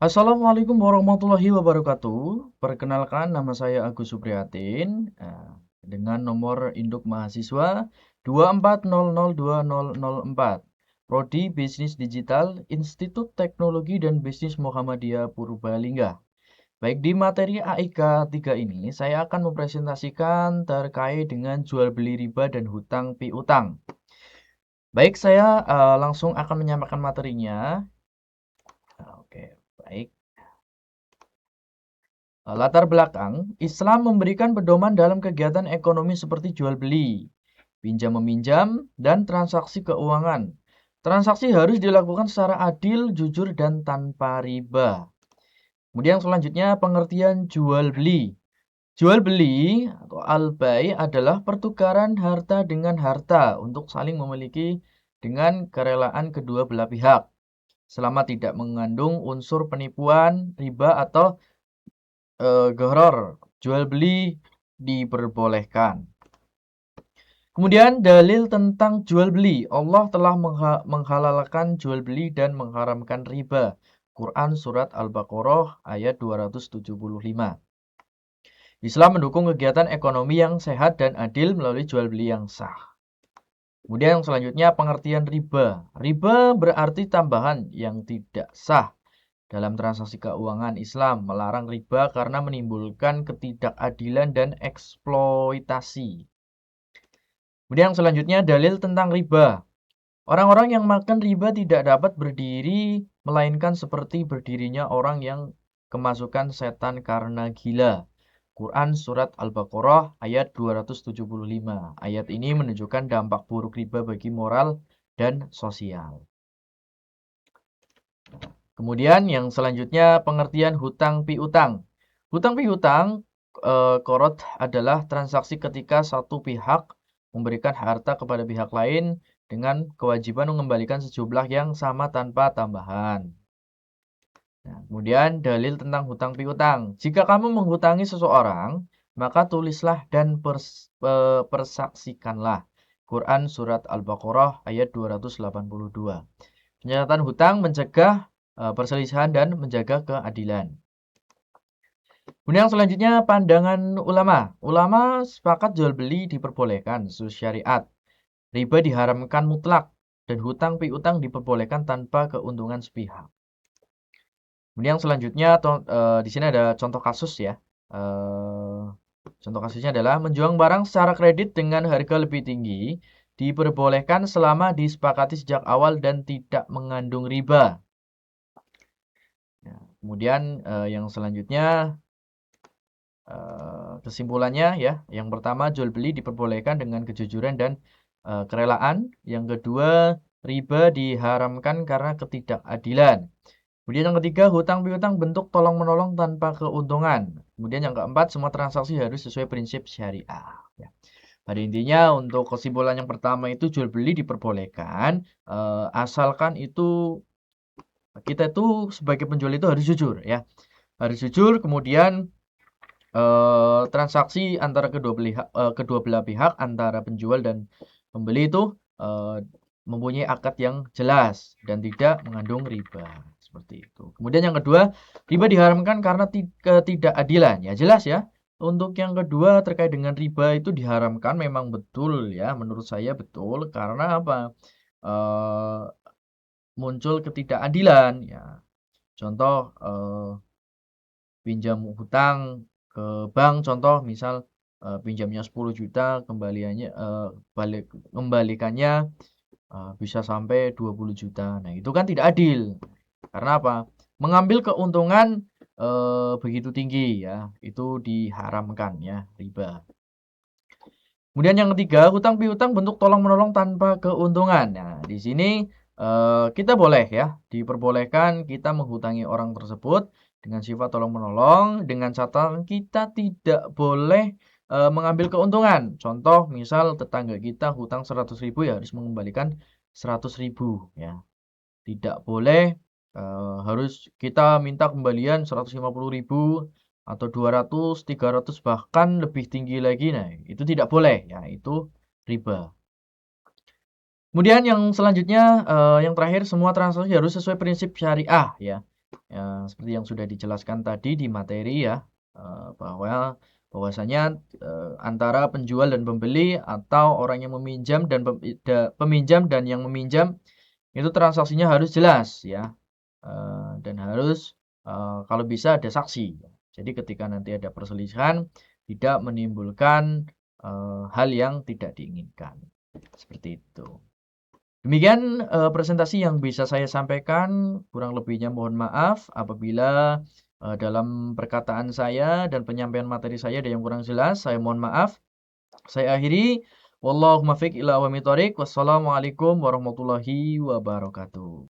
Assalamualaikum warahmatullahi wabarakatuh. Perkenalkan, nama saya Agus Supriyatin, dengan nomor induk mahasiswa 24002004. Prodi Bisnis Digital, Institut Teknologi dan Bisnis Muhammadiyah Purbalingga. Baik, di materi AIK 3 ini, saya akan mempresentasikan terkait dengan jual beli riba dan hutang piutang. Baik, saya langsung akan menyampaikan materinya. Oke, baik. Latar belakang, Islam memberikan pedoman dalam kegiatan ekonomi seperti jual beli, pinjam meminjam, dan transaksi keuangan. Transaksi harus dilakukan secara adil, jujur, dan tanpa riba. Kemudian selanjutnya pengertian jual beli. Jual beli atau al-bai adalah pertukaran harta dengan harta untuk saling memiliki dengan kerelaan kedua belah pihak, selama tidak mengandung unsur penipuan, riba, atau gharar. Jual beli diperbolehkan. Kemudian dalil tentang jual beli. Allah telah menghalalkan jual beli dan mengharamkan riba. Quran Surat Al-Baqarah ayat 275. Islam mendukung kegiatan ekonomi yang sehat dan adil melalui jual beli yang sah. Kemudian yang selanjutnya pengertian riba. Riba berarti tambahan yang tidak sah. Dalam transaksi keuangan, Islam melarang riba karena menimbulkan ketidakadilan dan eksploitasi. Kemudian yang selanjutnya dalil tentang riba. Orang-orang yang makan riba tidak dapat berdiri, melainkan seperti berdirinya orang yang kemasukan setan karena gila. Quran Surat Al-Baqarah ayat 275. Ayat ini menunjukkan dampak buruk riba bagi moral dan sosial. Kemudian yang selanjutnya pengertian hutang piutang. Hutang piutang korot adalah transaksi ketika satu pihak memberikan harta kepada pihak lain dengan kewajiban mengembalikan sejumlah yang sama tanpa tambahan. Nah, kemudian dalil tentang hutang piutang. Jika kamu menghutangi seseorang, maka tulislah dan persaksikanlah. Quran Surat Al-Baqarah ayat 282. Penyertaan hutang mencegah perselisihan dan menjaga keadilan. Kemudian yang selanjutnya pandangan ulama. Ulama sepakat jual beli diperbolehkan sesuai syariat. Riba diharamkan mutlak dan hutang piutang diperbolehkan tanpa keuntungan sepihak. Kemudian yang selanjutnya di sini ada contoh kasus ya. Contoh kasusnya adalah menjual barang secara kredit dengan harga lebih tinggi diperbolehkan selama disepakati sejak awal dan tidak mengandung riba. Nah, kemudian yang selanjutnya kesimpulannya ya, yang pertama jual beli diperbolehkan dengan kejujuran dan kerelaan. Yang kedua, riba diharamkan karena ketidakadilan. Kemudian yang ketiga, hutang piutang bentuk tolong menolong tanpa keuntungan. Kemudian yang keempat, semua transaksi harus sesuai prinsip syariah. Ya. Pada intinya untuk kesimpulan yang pertama itu jual beli diperbolehkan, asalkan itu kita itu sebagai penjual itu harus jujur ya, harus jujur. Kemudian transaksi antara kedua belah pihak antara penjual dan pembeli itu mempunyai akad yang jelas dan tidak mengandung riba seperti itu. Kemudian yang kedua, riba diharamkan karena ketidakadilan. Ya jelas ya. Untuk yang kedua terkait dengan riba itu diharamkan memang betul ya, menurut saya betul karena apa? Eh, Muncul ketidakadilan ya. Contoh pinjam hutang ke bank, contoh misal pinjamnya 10 juta, kembalikannya bisa sampai 20 juta. Nah, itu kan tidak adil. Karena apa? Mengambil keuntungan begitu tinggi ya, itu diharamkan ya, riba. Kemudian yang ketiga, hutang piutang bentuk tolong-menolong tanpa keuntungan. Nah, di sini kita boleh ya, diperbolehkan kita menghutangi orang tersebut dengan sifat tolong-menolong, dengan catatan kita tidak boleh mengambil keuntungan. Contoh, misal tetangga kita hutang 100.000 ya harus mengembalikan 100.000 ya. Tidak boleh harus kita minta kembalian 150.000 atau 200, 300 bahkan lebih tinggi lagi. Nah, itu tidak boleh ya, itu riba. Kemudian yang selanjutnya yang terakhir semua transaksi harus sesuai prinsip syariah ya. Ya, seperti yang sudah dijelaskan tadi di materi ya, bahwasanya antara penjual dan pembeli atau orang yang meminjam dan peminjam dan yang meminjam itu transaksinya harus jelas ya. Dan harus kalau bisa ada saksi. Jadi ketika nanti ada perselisihan tidak menimbulkan hal yang tidak diinginkan. Seperti itu. Demikian presentasi yang bisa saya sampaikan. Kurang lebihnya mohon maaf apabila dalam perkataan saya dan penyampaian materi saya ada yang kurang jelas. Saya mohon maaf. Saya akhiri. Wallahumma fiq ila wa thoriq. Wassalamualaikum warahmatullahi wabarakatuh.